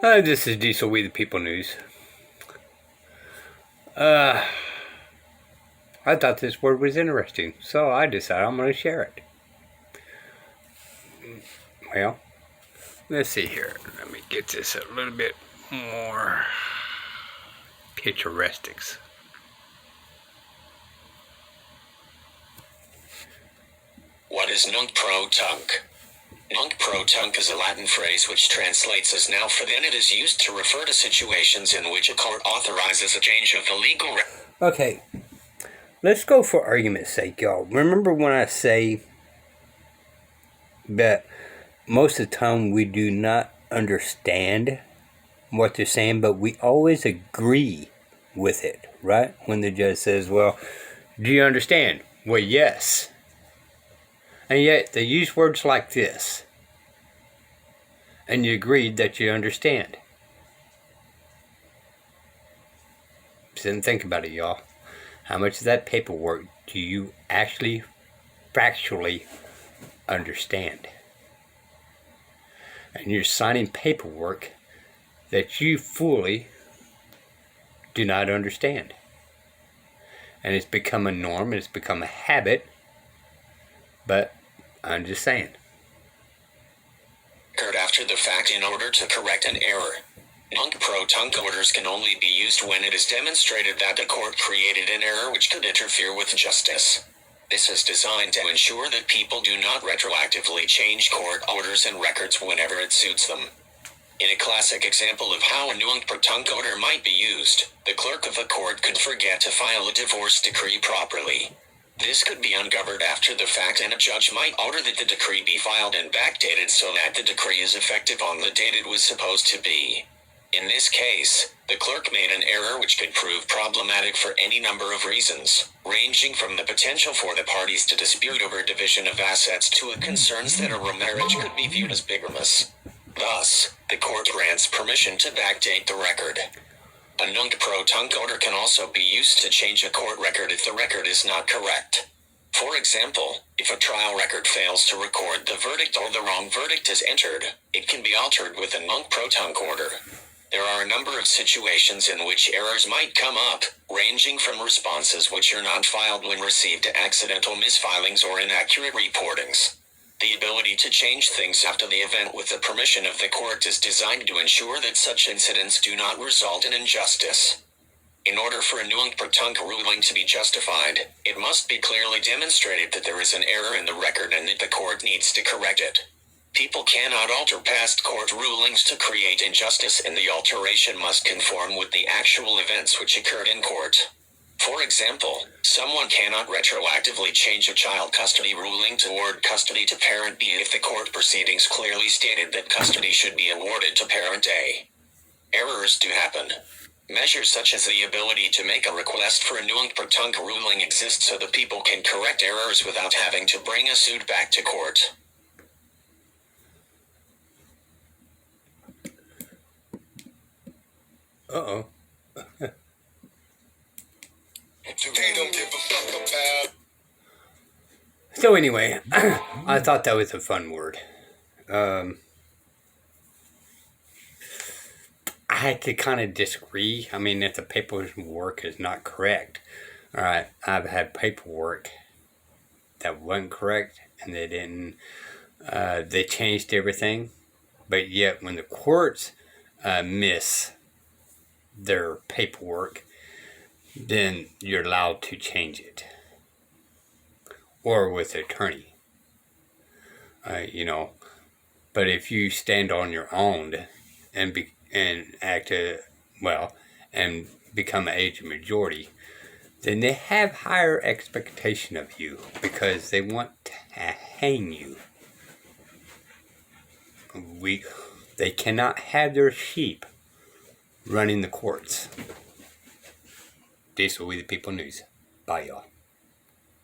This is Diesel, We the People News. I thought this word was interesting, so I decided I'm going to share it. Well, let's see here. Let me get this a little bit more picturesque. What is nunc pro tunc? Nunc pro tunc is a Latin phrase which translates as now for then. It is used to refer to situations in which a court authorizes a change of the legal Okay, let's go for argument's sake, y'all. Remember when I say that most of the time we do not understand what they're saying, but we always agree with it, right? When the judge says, well, do you understand? Well, yes. And yet they use words like this. And you agreed that you understand. Sit and think about it, y'all. How much of that paperwork do you actually factually understand? And you're signing paperwork that you fully do not understand. And it's become a norm, it's become a habit, but I'm just saying. Occurred after the fact in order to correct an error. Nunc pro tunc orders can only be used when it is demonstrated that the court created an error which could interfere with justice. This is designed to ensure that people do not retroactively change court orders and records whenever it suits them. In a classic example of how a nunc pro tunc order might be used, the clerk of a court could forget to file a divorce decree properly. This could be uncovered after the fact, and a judge might order that the decree be filed and backdated so that the decree is effective on the date it was supposed to be. In this case, the clerk made an error which could prove problematic for any number of reasons, ranging from the potential for the parties to dispute over division of assets to concerns that a remarriage could be viewed as bigamous. Thus, the court grants permission to backdate the record. A nunc pro tunc order can also be used to change a court record if the record is not correct. For example, if a trial record fails to record the verdict or the wrong verdict is entered, it can be altered with a nunc pro tunc order. There are a number of situations in which errors might come up, ranging from responses which are not filed when received to accidental misfilings or inaccurate reportings. The ability to change things after the event with the permission of the court is designed to ensure that such incidents do not result in injustice. In order for a nunc pro tunc ruling to be justified, it must be clearly demonstrated that there is an error in the record and that the court needs to correct it. People cannot alter past court rulings to create injustice, and the alteration must conform with the actual events which occurred in court. For example, someone cannot retroactively change a child custody ruling to award custody to parent B if the court proceedings clearly stated that custody should be awarded to parent A. Errors do happen. Measures such as the ability to make a request for a nunc pro tunc ruling exist so that people can correct errors without having to bring a suit back to court. Uh-oh. They don't give a fuck about. So anyway, I thought that was a fun word. I had to kind of disagree. I mean, if the paperwork is not correct, all right, I've had paperwork that wasn't correct, and they didn't. They changed everything, but yet when the courts miss their paperwork, then you're allowed to change it, or with the attorney. But if you stand on your own and act and become an age majority, then they have higher expectation of you because they want to hang you. They cannot have their sheep running the courts. Diesel, We the People News. Bye, y'all.